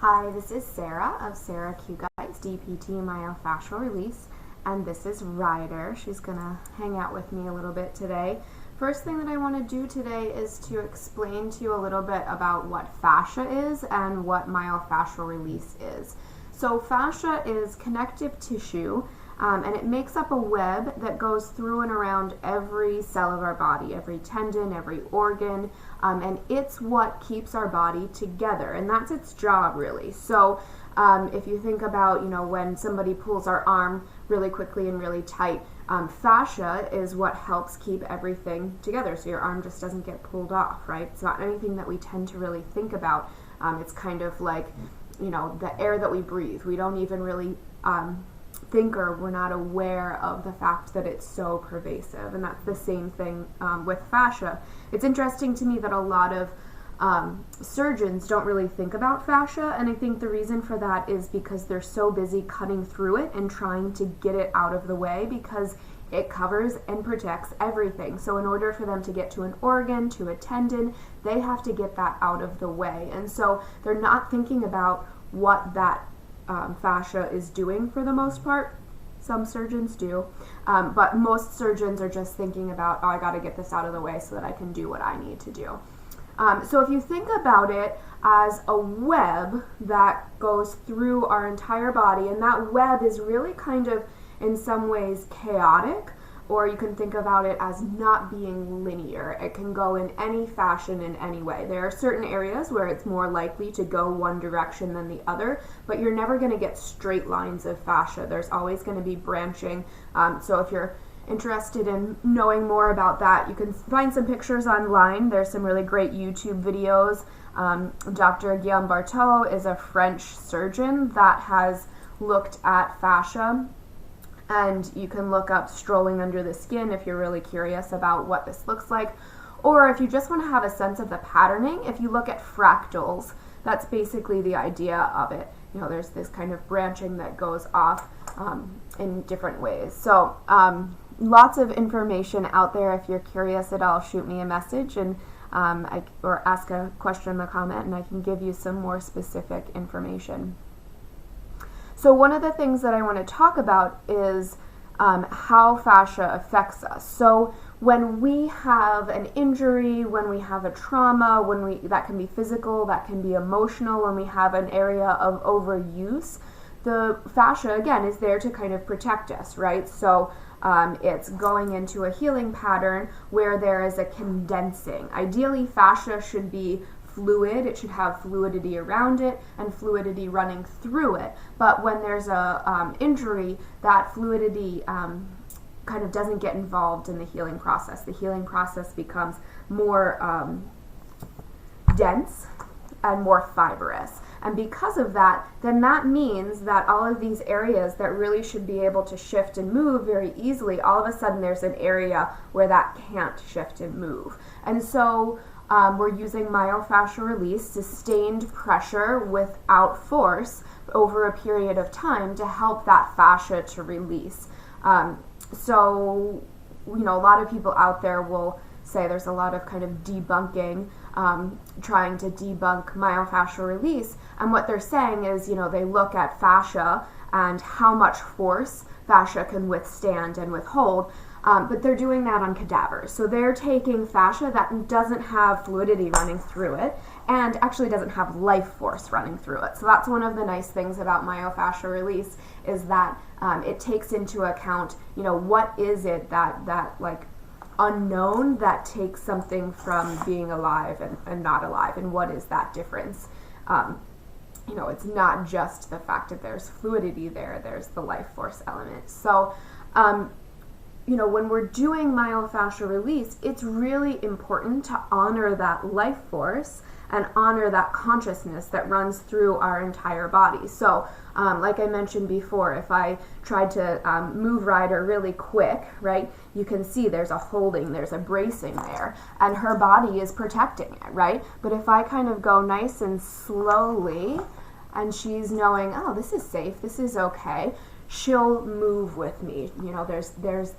Hi, this is Sarah of Sarah Q Guides DPT Myofascial Release, and this is Ryder. She's gonna hang out with me a little bit today. First thing that I want to do today is to explain to you a little bit about what fascia is and what myofascial release is. So fascia is connective tissue, and it makes up a web that goes through and around every cell of our body, every tendon, every organ, and it's what keeps our body together, and that's its job really. So if you think about, when somebody pulls our arm really quickly and really tight, fascia is what helps keep everything together, so your arm just doesn't get pulled off, right? It's not anything that we tend to really think about. It's kind of like, the air that we breathe. We don't even really think, or we're not aware of the fact that it's so pervasive, and that's the same thing with fascia. It's interesting to me that a lot of surgeons don't really think about fascia, and I think the reason for that is because they're so busy cutting through it and trying to get it out of the way, because it covers and protects everything. So in order for them to get to an organ, to a tendon, they have to get that out of the way, and so they're not thinking about what that fascia is doing for the most part. Some surgeons do, but most surgeons are just thinking about, I got to get this out of the way so that I can do what I need to do. So if you think about it as a web that goes through our entire body, and that web is really kind of in some ways chaotic, or you can think about it as not being linear. It can go in any fashion in any way. There are certain areas where it's more likely to go one direction than the other, but you're never going to get straight lines of fascia. There's always going to be branching. So if you're interested in knowing more about that, you can find some pictures online. There's some really great YouTube videos. Dr. Guillaume Barteau is a French surgeon that has looked at fascia, and you can look up strolling under the skin if you're really curious about what this looks like. Or if you just want to have a sense of the patterning, if you look at fractals, that's basically the idea of it. There's this kind of branching that goes off in different ways. So lots of information out there. If you're curious at all, shoot me a message and or ask a question in the comment, and I can give you some more specific information. So one of the things that I want to talk about is how fascia affects us. So when we have an injury, when we have a trauma, that can be physical, that can be emotional, when we have an area of overuse, the fascia, again, is there to kind of protect us, right? So it's going into a healing pattern where there is a condensing. Ideally, fascia should be fluid. It should have fluidity around it and fluidity running through it. But when there's a injury, that fluidity kind of doesn't get involved in the healing process. The healing process becomes more dense and more fibrous. And because of that, then that means that all of these areas that really should be able to shift and move very easily, all of a sudden there's an area where that can't shift and move. And so we're using myofascial release, sustained pressure without force over a period of time to help that fascia to release. So, a lot of people out there will say there's a lot of kind of debunking, trying to debunk myofascial release, and what they're saying is, they look at fascia and how much force fascia can withstand and withhold, but they're doing that on cadavers. So they're taking fascia that doesn't have fluidity running through it and actually doesn't have life force running through it. So that's one of the nice things about myofascial release, is that it takes into account, what is it that like unknown that takes something from being alive and not alive, and what is that difference? It's not just the fact that there's fluidity there's the life force element. So when we're doing myofascial release, it's really important to honor that life force and honor that consciousness that runs through our entire body. So like I mentioned before, if I tried to move Ryder really quick, right, you can see there's a holding, there's a bracing there, and her body is protecting it, right? But if I kind of go nice and slowly, and she's knowing, oh, this is safe, this is okay, she'll move with me. There's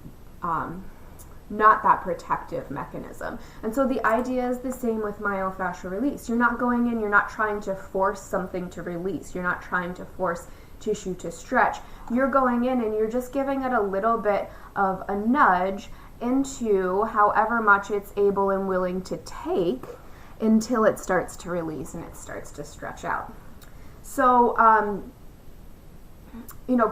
not that protective mechanism. And so the idea is the same with myofascial release. You're not going in, you're not trying to force something to release. You're not trying to force tissue to stretch. You're going in and you're just giving it a little bit of a nudge into however much it's able and willing to take until it starts to release and it starts to stretch out. So,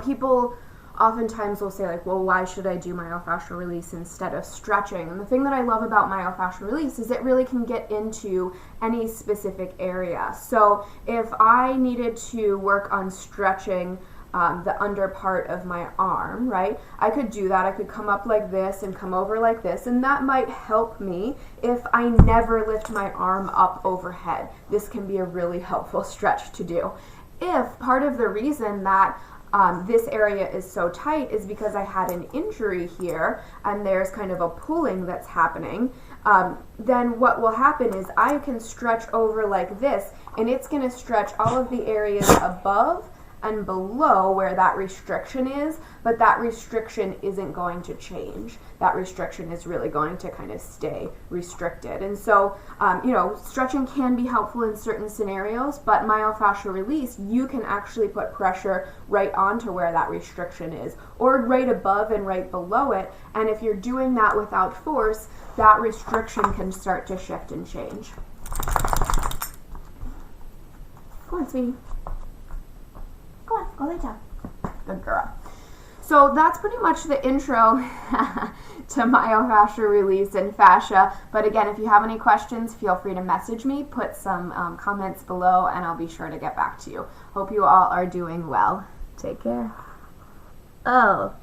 people oftentimes will say like, well, why should I do myofascial release instead of stretching? And the thing that I love about myofascial release is it really can get into any specific area. So if I needed to work on stretching the under part of my arm, right, I could do that. I could come up like this and come over like this, and that might help me if I never lift my arm up overhead. This can be a really helpful stretch to do. If part of the reason that this area is so tight is because I had an injury here and there's kind of a pulling that's happening, then what will happen is I can stretch over like this, and it's going to stretch all of the areas above and below where that restriction is, but that restriction isn't going to change. That restriction is really going to kind of stay restricted. And so, stretching can be helpful in certain scenarios, but myofascial release, you can actually put pressure right onto where that restriction is, or right above and right below it. And if you're doing that without force, that restriction can start to shift and change. Go on, sweetie. Go on, go lay down. Good girl. So that's pretty much the intro to myofascial release and fascia. But again, if you have any questions, feel free to message me, put some comments below, and I'll be sure to get back to you. Hope you all are doing well. Take care. Oh.